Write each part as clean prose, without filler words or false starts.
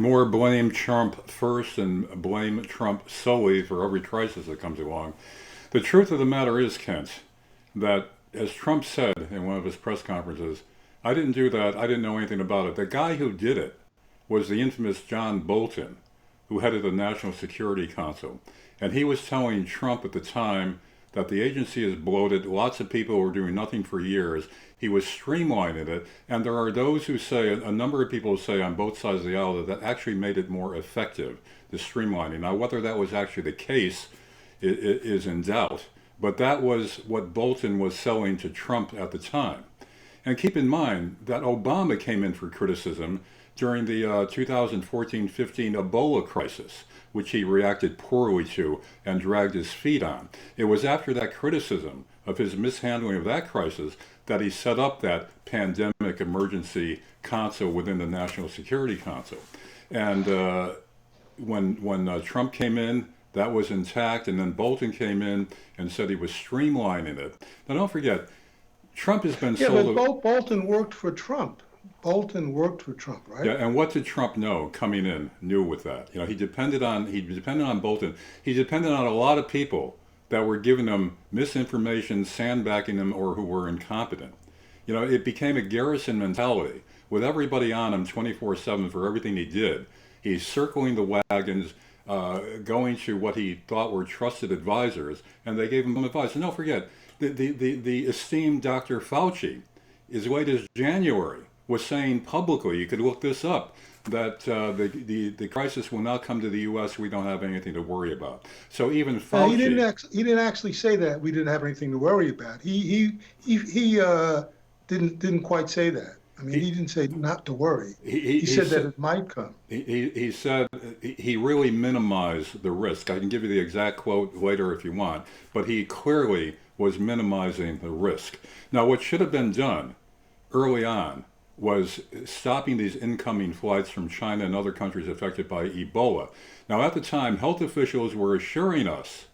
more blame Trump first and blame Trump solely for every crisis that comes along. The truth of the matter is, Kent, that as Trump said in one of his press conferences, I didn't do that, I didn't know anything about it. The guy who did it was the infamous John Bolton, who headed the National Security Council. And he was telling Trump at the time that the agency is bloated, lots of people were doing nothing for years. He was streamlining it, and there are those who say, a number of people say on both sides of the aisle, that actually made it more effective, the streamlining. Now, whether that was actually the case is in doubt, but that was what Bolton was selling to Trump at the time. And keep in mind that Obama came in for criticism during the 2014-15 Ebola crisis, which he reacted poorly to and dragged his feet on. It was after that criticism of his mishandling of that crisis that he set up that pandemic emergency council within the National Security Council. And when Trump came in, that was intact, and then Bolton came in and said he was streamlining it. Now, don't forget, Trump has been Yeah, sold... but Bolton worked for Trump. Bolton worked for Trump, right? Yeah, and what did Trump know coming in, knew with that? You know, he depended on Bolton. He depended on a lot of people that were giving him misinformation, sandbagging him, or who were incompetent. You know, it became a Garrison mentality with everybody on him 24/7 for everything he did. He's circling the wagons, going to what he thought were trusted advisors, and they gave him advice. And don't forget, the esteemed Dr. Fauci, as late as January, was saying publicly, you could look this up, that the crisis will not come to the U.S. We don't have anything to worry about. So even Fauci... He didn't actually say that we didn't have anything to worry about. He didn't quite say that. I mean, he didn't say not to worry. He said that it might come. He said he really minimized the risk. I can give you the exact quote later if you want, but he clearly was minimizing the risk. Now, what should have been done early on was stopping these incoming flights from China and other countries affected by Ebola. Now, at the time, health officials were assuring us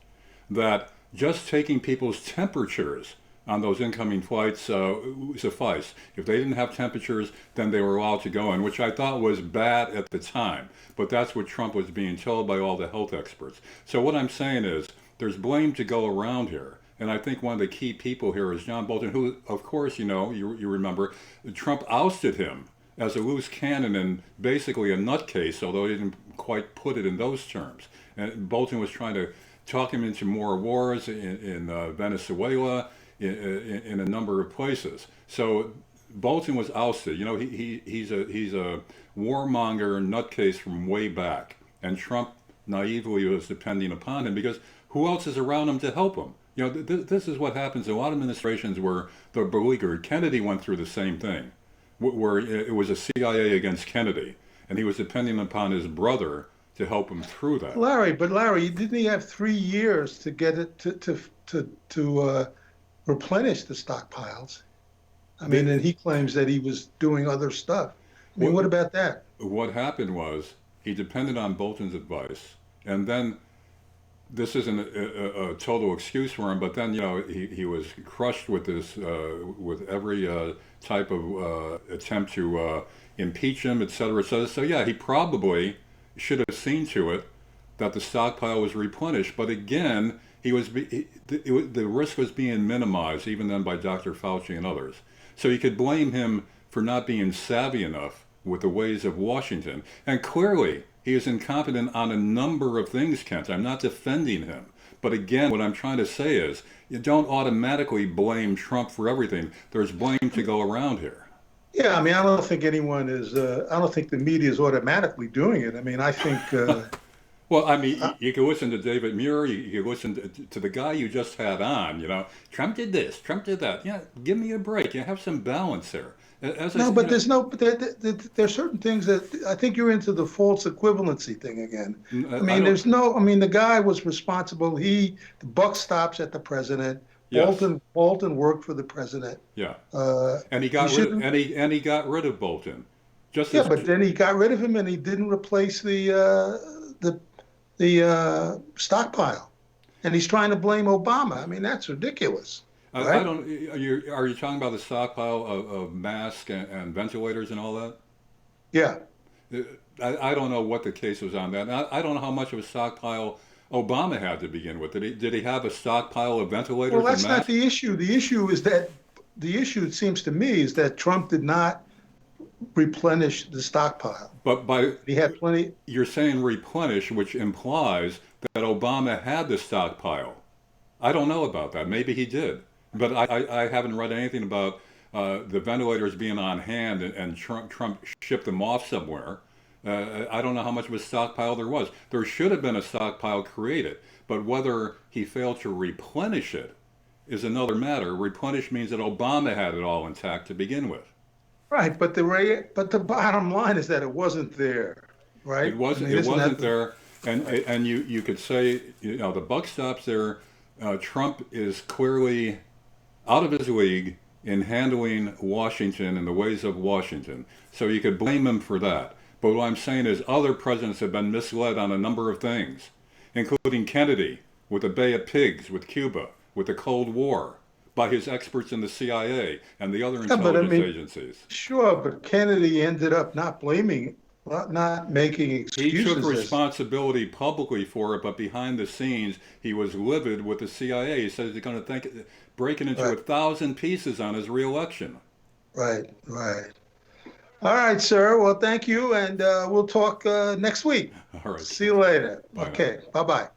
that just taking people's temperatures on those incoming flights suffice. If they didn't have temperatures, then they were allowed to go in, which I thought was bad at the time. But that's what Trump was being told by all the health experts. So what I'm saying is, there's blame to go around here. And I think one of the key people here is John Bolton, who, of course, you know, you remember, Trump ousted him as a loose cannon and basically a nutcase, although he didn't quite put it in those terms. And Bolton was trying to talk him into more wars in Venezuela, in a number of places. So Bolton was ousted. You know, he's a warmonger nutcase from way back. And Trump naively was depending upon him because who else is around him to help him? You know, this is what happens in a lot of administrations where they're beleaguered. Kennedy went through the same thing, where it was a CIA against Kennedy, and he was depending upon his brother to help him through that. Larry, didn't he have 3 years to get it to replenish the stockpiles? I mean, and he claims that he was doing other stuff. I mean, what about that? What happened was he depended on Bolton's advice, and then this isn't a total excuse for him, but then, you know, he was crushed with this, with every type of attempt to impeach him, et cetera, et cetera. So yeah, he probably should have seen to it that the stockpile was replenished. But again, the risk was being minimized, even then by Dr. Fauci and others. So you could blame him for not being savvy enough with the ways of Washington. And clearly, he is incompetent on a number of things, Kent. I'm not defending him. But again, what I'm trying to say is, you don't automatically blame Trump for everything. There's blame to go around here. Yeah, I mean, I don't think anyone is, I don't think the media is automatically doing it. I mean, I think... Well, I mean, you can listen to David Muir, you can listen to the guy you just had on, you know, Trump did this, Trump did that. Yeah, give me a break. You have some balance there. There's certain things that I think you're into the false equivalency thing again. I mean, the guy was responsible. The buck stops at the president. Yes. Bolton worked for the president. Yeah. And he got rid of Bolton. But then he got rid of him and he didn't replace the stockpile. And he's trying to blame Obama. I mean, that's ridiculous. Right? Are you talking about the stockpile of masks and ventilators and all that? Yeah. I don't know what the case was on that. And I don't know how much of a stockpile Obama had to begin with. Did he have a stockpile of Well, ventilators and that's not masks? the issue. The issue is that the issue, it seems to me, is that Trump did not replenish the stockpile. But by He had plenty. you're saying replenish, which implies that Obama had the stockpile. I don't know about that. Maybe he did, but I haven't read anything about the ventilators being on hand and Trump shipped them off somewhere. I don't know how much of a stockpile there was. There should have been a stockpile created, but whether he failed to replenish it is another matter. Replenish means that Obama had it all intact to begin with. Right, but the bottom line is that it wasn't there, right? It I wasn't. mean, It isn't wasn't that there, right? and you could say the buck stops there. Trump is clearly out of his league in handling Washington and the ways of Washington. So you could blame him for that. But what I'm saying is other presidents have been misled on a number of things, including Kennedy with the Bay of Pigs, with Cuba, with the Cold War, by his experts in the CIA and the other Yeah, but I intelligence mean, agencies. sure, but Kennedy ended up not making He took excuses as responsibility publicly for it, but behind the scenes, he was livid with the CIA. He says he's going to break it into right, 1,000 pieces on his reelection. right. All right, sir. Well, thank you, and we'll talk next week. All right. See you later. Bye now. Okay, bye-bye.